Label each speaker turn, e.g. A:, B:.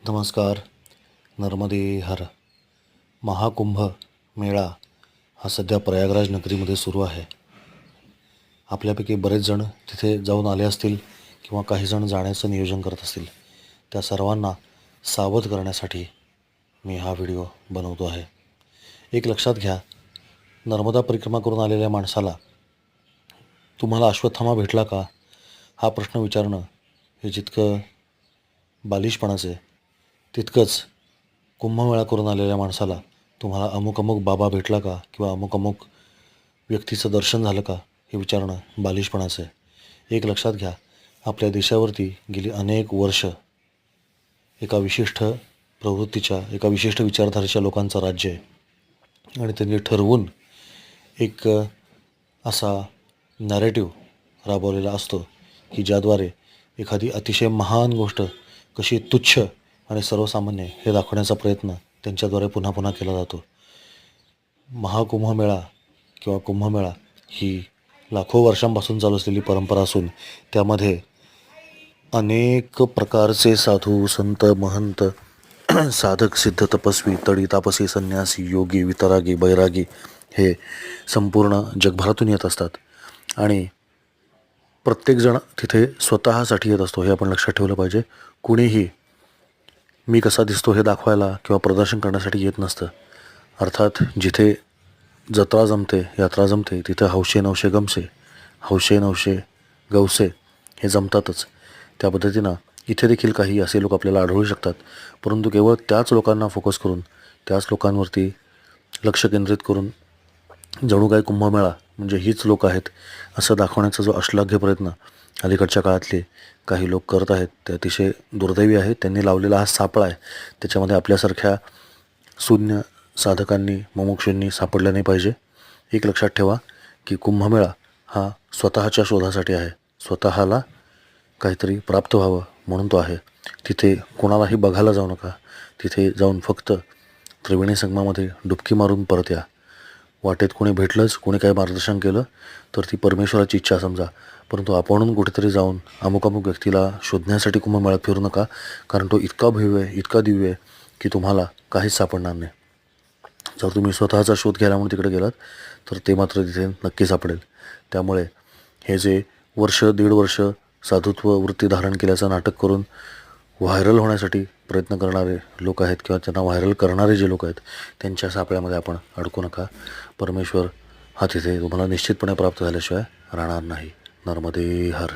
A: नमस्कार. नर्मदे हर. महाकुंभ मेळा हा सध्या प्रयागराज नगरीमध्ये सुरू आहे. आपल्यापैकी बरेच जण तिथे जाऊन आले असतील किंवा काही जण जाण्याचं नियोजन करत असतील. त्या सर्वांना सावध करण्यासाठी मी हा व्हिडिओ बनवतो आहे. एक लक्षात घ्या, नर्मदा परिक्रमा करून आलेल्या माणसाला तुम्हाला अश्वत्थामा भेटला का हा प्रश्न विचारणं हे जितकं बालिशपणाचं आहे, तितकंच कुंभमेळा करून आलेल्या माणसाला तुम्हाला अमुक अमुक बाबा भेटला का किंवा अमुक अमुक व्यक्तीचं दर्शन झालं का हे विचारणं बालिशपणाचं आहे. एक लक्षात घ्या, आपल्या देशावरती गेली अनेक वर्ष एका विशिष्ट प्रवृत्तीच्या, एका विशिष्ट विचारधारेच्या लोकांचं राज्य आहे आणि त्यांनी ठरवून एक असा नॅरेटिव्ह राबवलेला असतो की ज्याद्वारे एखादी अतिशय महान गोष्ट कशी तुच्छ आणि सर्वसामान्य हे दाखवण्याचा प्रयत्न त्यांच्याद्वारे पुन्हा पुन्हा केला जातो. महाकुंभमेळा किंवा कुंभमेळा ही लाखो वर्षांपासून चालू असलेली परंपरा असून त्यामध्ये अनेक प्रकारचे साधू, संत, महंत, साधक, सिद्ध, तपस्वी, तडी, तापसी, संन्यासी, योगी, वितरागी, बैरागी हे संपूर्ण जगभरातून येत असतात आणि प्रत्येकजण तिथे स्वतःसाठी येत असतो हे आपण लक्षात ठेवलं पाहिजे. कुणीही मी कसा दिसतो हे दाखवायला किंवा प्रदर्शन करण्यासाठी येत नसतं. अर्थात जिथे जत्रा जमते, यात्रा जमते, तिथं हौशे नवशे गमसे, हौशे नवशे गवसे हे जमतातच. त्या पद्धतीनं इथे देखील काही असे लोक आपल्याला आढळू शकतात, परंतु केवळ त्याच लोकांना फोकस करून, त्याच लोकांवरती लक्ष केंद्रित करून जणू काही कुंभमेळा म्हणजे हीच लोक आहेत असं दाखवण्याचा जो अश्लाघ्य प्रयत्न अलीकडच्या काळातले काही लोक करत आहेत ते अतिशय दुर्दैवी आहे. त्यांनी लावलेला हा सापळा आहे, त्याच्यामध्ये आपल्यासारख्या शून्य साधकांनी, मुमुक्षूंनी सापडलं नाही पाहिजे. एक लक्षात ठेवा की कुंभमेळा हा स्वतःच्या शोधासाठी आहे, स्वतःला काहीतरी प्राप्त व्हावं म्हणून तो आहे. तिथे कोणालाही बघायला जाऊ नका. तिथे जाऊन फक्त त्रिवेणी संगमामध्ये डुबकी मारून परत या. वाटेत कोणी भेटलंच, कोणी काही मार्गदर्शन केलं तर ती परमेश्वराची इच्छा समजा, परंतु आपणहून कुठेतरी जाऊन अमुक अमुक व्यक्तीला शोधण्यासाठी कुंभमेळ्यात फिरू नका, कारण तो इतका भव्य आहे, इतका दिव्य आहे की तुम्हाला काहीच सापडणार नाही. जर तुम्ही स्वतःचा शोध घ्यायला म्हणून तिकडे गेलात तर ते मात्र तिथे नक्की सापडेल. त्यामुळे हे जे वर्ष दीड वर्ष साधुत्व वृत्ती धारण केल्याचं नाटक करून व्हायरल होण्यासाठी प्रयत्न करणारे लोक आहेत किंवा त्यांना व्हायरल करणारे जे लोक आहेत त्यांच्या सापळ्यामध्ये आपण अडकू नका. परमेश्वर हा तिथे तुम्हाला निश्चितपणे प्राप्त झाल्याशिवाय राहणार नाही. नर्मदे हर.